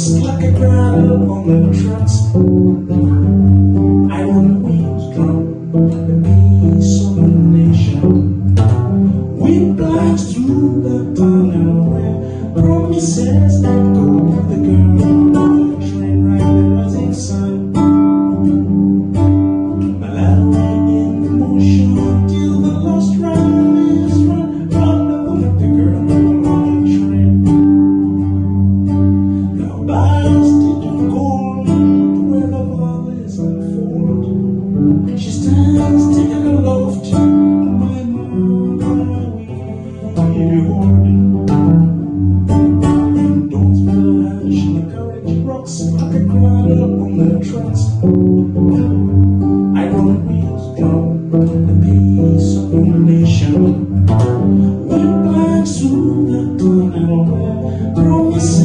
rocks like a cradle on the tracks. I won't withdraw the peace of the nation. We blast through the tunnel where promises echo. The girl on the train ride the rising sun. Malawi in motion till the lost run is run. Run with the girl on the train. Now bios did of gold where the valleys unfold. She stands taking aloft. My Malawi, beholding. Don't spell hash in the courage rocks like a cradle on the tracks. I won't withdraw the peace of the nation. Went back through the tunnel where promises